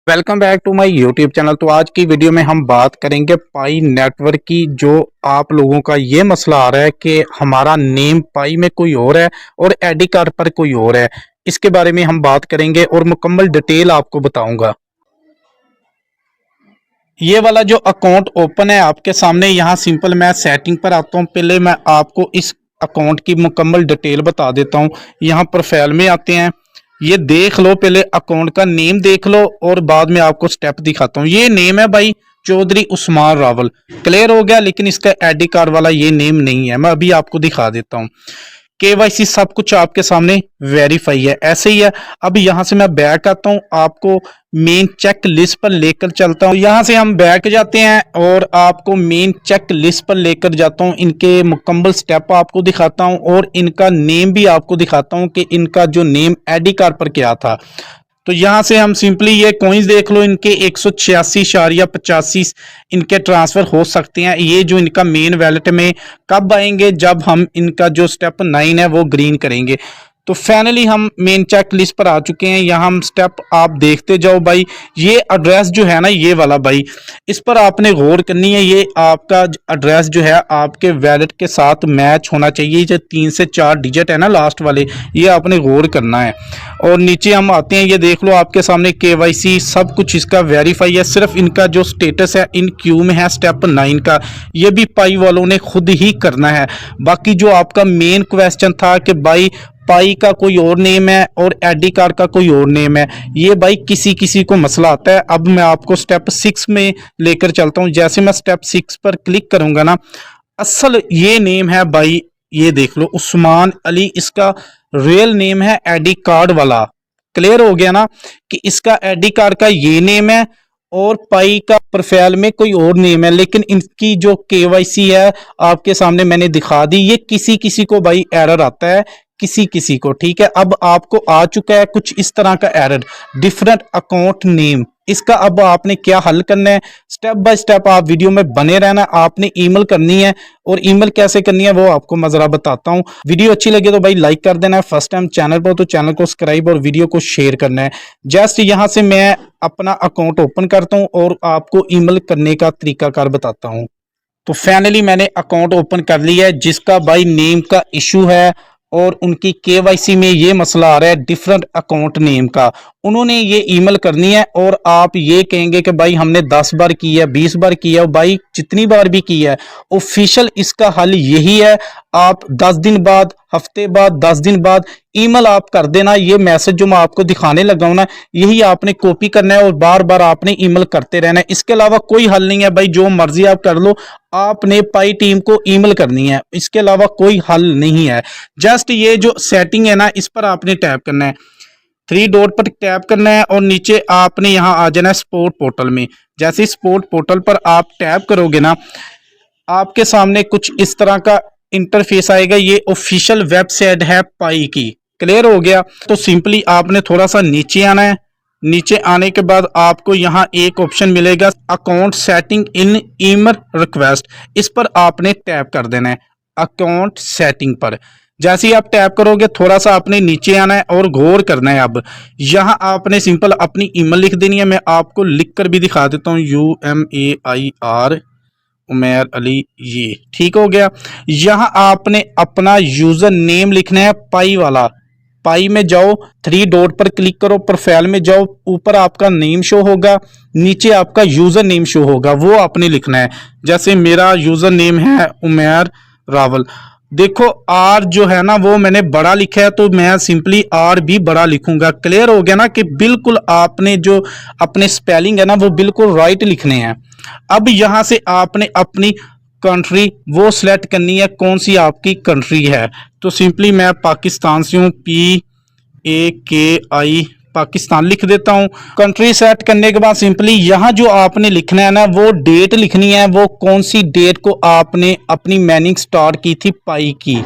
Welcome back to my YouTube channel. तो आज की वीडियो में हम बात करेंगे पाई नेटवर्क की। जो आप लोगों का ये मसला आ रहा है कि हमारा नेम पाई में कोई और है और एडी कार्ड पर कोई और है, इसके बारे में हम बात करेंगे और मुकम्मल डिटेल आपको बताऊंगा। ये वाला जो अकाउंट ओपन है आपके सामने, यहाँ सिंपल मैं सेटिंग पर आता हूँ। पहले मैं आपको इस अकाउंट की मुकम्मल डिटेल बता देता हूँ। यहाँ प्रोफाइल में आते हैं, ये देख लो, पहले अकाउंट का नेम देख लो और बाद में आपको स्टेप दिखाता हूँ। ये नेम है भाई चौधरी उस्मान रावल, क्लियर हो गया। लेकिन इसका एडी कार्ड वाला ये नेम नहीं है, मैं अभी आपको दिखा देता हूँ। केवाईसी सब कुछ आपके सामने वेरीफाई है, ऐसे ही है। अब यहाँ से मैं बैक आता हूँ, आपको मेन चेक लिस्ट पर लेकर चलता हूँ। यहाँ से हम बैक जाते हैं और आपको मेन चेक लिस्ट पर लेकर जाता हूँ। इनके मुकम्मल स्टेप आपको दिखाता हूँ और इनका नेम भी आपको दिखाता हूँ कि इनका जो नेम एडी कार्ड पर क्या था। तो यहाँ से हम सिंपली ये कॉइन्स देख लो, इनके 186.85 इनके ट्रांसफर हो सकते हैं। ये जो इनका मेन वैलेट में कब आएंगे, जब हम इनका जो स्टेप 9 है वो ग्रीन करेंगे। तो फाइनली हम मेन चेक लिस्ट पर आ चुके हैं। यहाँ हम स्टेप आप देखते जाओ भाई। ये एड्रेस जो है ना, ये वाला भाई, इस पर आपने गौर करनी है। ये आपका एड्रेस जो है आपके वैलेट के साथ मैच होना चाहिए। जो 3 से 4 डिजिट है ना लास्ट वाले, ये आपने गौर करना है। और नीचे हम आते हैं, ये देख लो आपके सामने केवाईसी सब कुछ इसका वेरीफाई है। सिर्फ इनका जो स्टेटस है इन क्यू में है स्टेप 9 का, ये भी पाई वालों ने खुद ही करना है। बाकी जो आपका मेन क्वेश्चन था कि भाई पाई का कोई और नेम है और एडी कार्ड का कोई और नेम है, ये भाई किसी किसी को मसला आता है। अब मैं आपको स्टेप 6 में लेकर चलता हूं। जैसे मैं स्टेप 6 पर क्लिक करूंगा ना, असल ये नेम है भाई, ये देख लो उस्मान अली, इसका रियल नेम है एडी कार्ड वाला। क्लियर हो गया ना कि इसका एडी कार्ड का ये नेम है और पाई का प्रोफाइल में कोई और नेम है। लेकिन इनकी जो केवाईसी है आपके सामने मैंने दिखा दी। ये किसी किसी को भाई एरर आता है, किसी किसी को, ठीक है। अब आपको आ चुका है कुछ इस तरह का एरर, डिफरेंट अकाउंट नेम। इसका अब आपने क्या हल करना है, स्टेप बाय स्टेप आप वीडियो में बने रहना। आपने ईमेल करनी है और ईमेल कैसे करनी है वो आपको मैं जरा बताता हूं। वीडियो अच्छी लगे तो भाई लाइक कर देना है। फर्स्ट टाइम चैनल पर तो चैनल को सब्सक्राइब और वीडियो को शेयर करना है। जस्ट यहां से मैं अपना अकाउंट ओपन करता हूं और आपको ईमेल करने का तरीकाकार बताता हूं। तो फाइनली मैंने अकाउंट ओपन कर लिया है। जिसका भाई नेम का इशू है और उनकी केवाईसी में ये मसला आ रहा है डिफरेंट अकाउंट नेम का, उन्होंने ये ईमेल करनी है। और आप ये कहेंगे कि भाई हमने 10 बार की है, 20 बार की है, भाई जितनी बार भी की है, ऑफिशियल इसका हल यही है। आप 10 दिन बाद, हफ्ते बाद, 10 दिन बाद ईमेल आप कर देना। ये मैसेज जो मैं आपको दिखाने लगा हूं ना, यही आपने कॉपी करना है और बार बार आपने ईमेल करते रहना है। इसके अलावा कोई हल नहीं है भाई, जो मर्जी आप कर लो, आपने पाई टीम को ईमेल करनी है, इसके अलावा कोई हल नहीं है। जस्ट ये जो सेटिंग है ना, इस पर आपने टैप करना है, 3 डॉट पर टैप करना है और नीचे आपने यहां आ जाना है स्पोर्ट पोर्टल में। जैसे स्पोर्ट पोर्टल पर आप टैप करोगे ना, आपके सामने कुछ इस तरह का इंटरफेस आएगा। ये ऑफिशियल वेबसाइट है पाई की। क्लियर हो गया। तो सिंपली आपने थोड़ा सा नीचे आना है। नीचे आने के बाद आपको यहाँ एक ऑप्शन मिलेगा account setting in email request, इस पर आपने टैप कर देना है अकाउंट सेटिंग पर। जैसे ही आप टैप करोगे थोड़ा सा आपने नीचे आना है और गौर करना है। अब यहाँ आपने सिंपल अपनी ईमेल लिख देनी है। मैं आपको लिख कर भी दिखा देता हूँ, UMAIR उमैर अली, ये ठीक हो गया। यहाँ आपने अपना यूजर नेम लिखना है पाई वाला। पाई में जाओ, 3 डॉट पर क्लिक करो, प्रोफाइल में जाओ, ऊपर आपका नेम शो होगा, नीचे आपका यूजर नेम शो होगा, वो आपने लिखना है। जैसे मेरा यूजर नेम है उमैर रावल। देखो आर जो है ना वो मैंने बड़ा लिखा है, तो मैं सिंपली आर भी बड़ा लिखूंगा। क्लियर हो गया ना कि बिल्कुल आपने जो अपने स्पेलिंग है ना वो बिल्कुल राइट लिखने हैं। अब यहां से आपने अपनी कंट्री वो सिलेक्ट करनी है, कौन सी आपकी कंट्री है। तो सिंपली मैं पाकिस्तान से हूँ, PAKI पाकिस्तान लिख देता हूँ। कंट्री सेट करने के बाद सिंपली यहाँ जो आपने लिखना है ना, वो डेट लिखनी है, वो कौन सी डेट को आपने अपनी माइनिंग स्टार्ट की थी पाई की।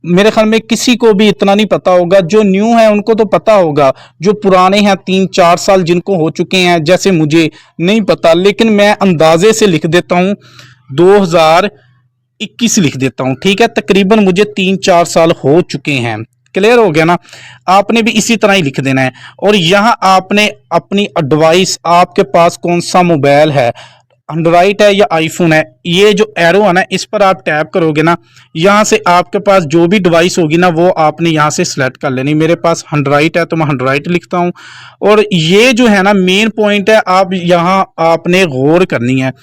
मेरे ख्याल में किसी को भी इतना नहीं पता होगा, जो न्यू है उनको तो पता होगा, जो पुराने हैं 3-4 साल जिनको हो चुके हैं जैसे मुझे नहीं पता, लेकिन मैं अंदाजे से लिख देता हूँ 2021 लिख देता हूँ, ठीक है। तकरीबन मुझे 3-4 साल हो चुके हैं। क्लियर हो गया ना। आपने भी इसी तरह ही लिख देना है और यहाँ आपने अपनी एडवाइस, आपके पास कौन सा मोबाइल है, एंड्रॉइड है या आईफोन है, ये जो एरो है ना इस पर आप टैप करोगे ना, यहाँ से आपके पास जो भी डिवाइस होगी ना वो आपने यहाँ से सिलेक्ट कर लेनी। मेरे पास एंड्रॉइड है तो मैं एंड्रॉइड लिखता हूँ। और ये जो है ना मेन पॉइंट है, आप यहाँ आपने गौर करनी है।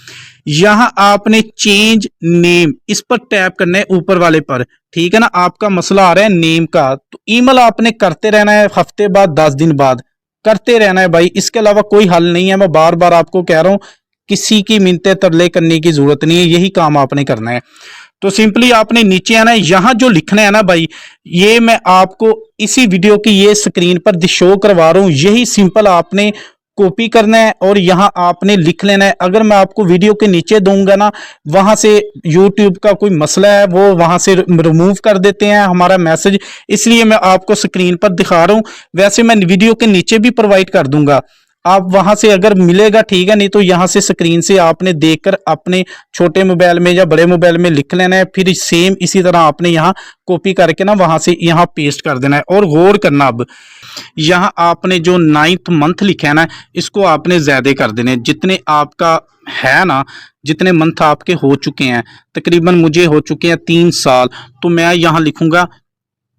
यहाँ आपने चेंज नेम इस पर टैप करना है ऊपर वाले पर, ठीक है ना। आपका मसला आ रहा है नेम का, तो ईमेल आपने करते रहना है, हफ्ते बाद 10 दिन बाद करते रहना है भाई, इसके अलावा कोई हल नहीं है। मैं बार बार आपको कह रहा हूँ, किसी की मिन्नतें तरले करने की जरूरत नहीं है, यही काम आपने करना है। तो सिंपली आपने नीचे आना है, यहां जो लिखना है ना भाई, ये मैं आपको इसी वीडियो की ये स्क्रीन पर शो करवा रहा हूं, यही सिंपल आपने कॉपी करना है और यहां आपने लिख लेना है। अगर मैं आपको वीडियो के नीचे दूंगा ना, वहां से YouTube का कोई मसला है वो वहां से रिमूव कर देते हैं हमारा मैसेज, इसलिए मैं आपको स्क्रीन पर दिखा रहा हूं। वैसे मैं वीडियो के नीचे भी प्रोवाइड कर दूंगा, आप वहां से अगर मिलेगा ठीक है, नहीं तो यहां से स्क्रीन से आपने देखकर अपने छोटे मोबाइल में या बड़े मोबाइल में लिख लेना है, फिर सेम इसी तरह आपने यहां कॉपी करके ना वहां से यहां पेस्ट कर देना है। और गौर करना, अब यहां आपने जो 9th मंथ लिखा है ना, इसको आपने ज्यादा कर देने, जितने आपका है ना, जितने मंथ आपके हो चुके हैं, तकरीबन मुझे हो चुके हैं 3 साल, तो मैं यहां लिखूंगा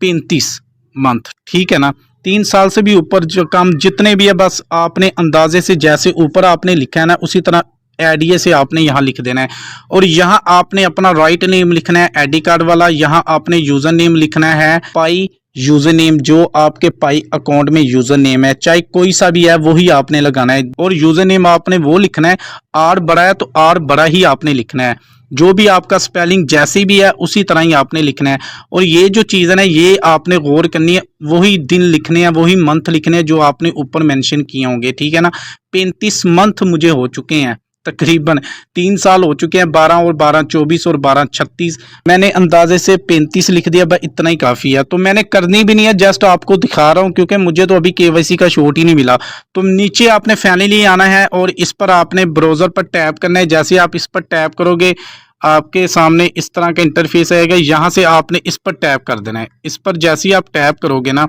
35 मंथ, ठीक है ना। 3 साल से भी ऊपर जो काम जितने भी है, बस आपने अंदाजे से जैसे ऊपर आपने लिखा है ना उसी तरह एडीए से आपने यहाँ लिख देना है। और यहाँ आपने अपना राइट नेम लिखना है आईडी कार्ड वाला, यहाँ आपने यूजर नेम लिखना है पाई यूजर नेम, जो आपके पाई अकाउंट में यूजर नेम है चाहे कोई सा भी है वही आपने लगाना है। और यूजर नेम आपने वो लिखना है, आर बड़ा है तो आर बड़ा ही आपने लिखना है, जो भी आपका स्पेलिंग जैसी भी है उसी तरह ही आपने लिखना है। और ये जो चीज़ है ना ये आपने गौर करनी है, वही दिन लिखने हैं, वही मंथ लिखने हैं जो आपने ऊपर मेंशन किए होंगे, ठीक है ना। 35 मंथ मुझे हो चुके हैं, तकरीबन 3 साल हो चुके हैं, 12 और 12 24 और 12 36, मैंने अंदाजे से 35 लिख दिया, बस इतना ही काफ़ी है। तो मैंने करनी भी नहीं है, जस्ट आपको दिखा रहा हूँ क्योंकि मुझे तो अभी केवाईसी का शॉट ही नहीं मिला। तो नीचे आपने फाइनली आना है और इस पर आपने ब्राउज़र पर टैप करना है। जैसे आप इस पर टैप करोगे आपके सामने इस तरह का इंटरफेस आएगा, यहाँ से आपने इस पर टैप कर देना है। इस पर जैसे ही आप टैप करोगे ना,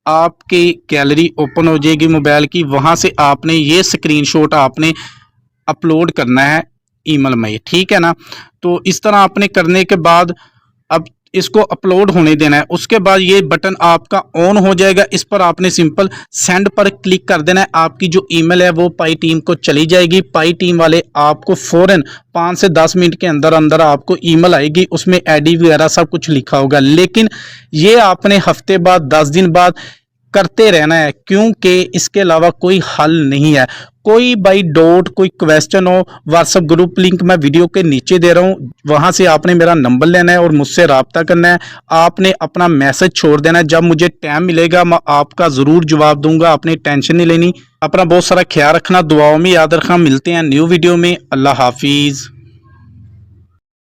आपकी गैलरी ओपन हो जाएगी मोबाइल की, वहाँ से आपने ये स्क्रीनशॉट आपने अपलोड करना है ईमेल में, ठीक है ना। तो इस तरह आपने करने के बाद अब इसको अपलोड होने देना है। उसके बाद ये बटन आपका ऑन हो जाएगा, इस पर आपने सिंपल सेंड पर क्लिक कर देना है। आपकी जो ईमेल है वो पाई टीम को चली जाएगी, पाई टीम वाले आपको फौरन 5 से 10 मिनट के अंदर अंदर आपको ईमेल आएगी, उसमें आईडी वगैरह सब कुछ लिखा होगा। लेकिन ये आपने हफ्ते बाद 10 दिन बाद करते रहना है, क्योंकि इसके अलावा कोई हल नहीं है। कोई बाई डाउट कोई क्वेश्चन हो, व्हाट्सएप ग्रुप लिंक मैं वीडियो के नीचे दे रहा हूँ, वहां से आपने मेरा नंबर लेना है और मुझसे रब्ता करना है। आपने अपना मैसेज छोड़ देना है, जब मुझे टाइम मिलेगा मैं आपका ज़रूर जवाब दूंगा, आपने टेंशन नहीं लेनी। अपना बहुत सारा ख्याल रखना, दुआओं में याद रखना। मिलते हैं न्यू वीडियो में, अल्लाह हाफिज़।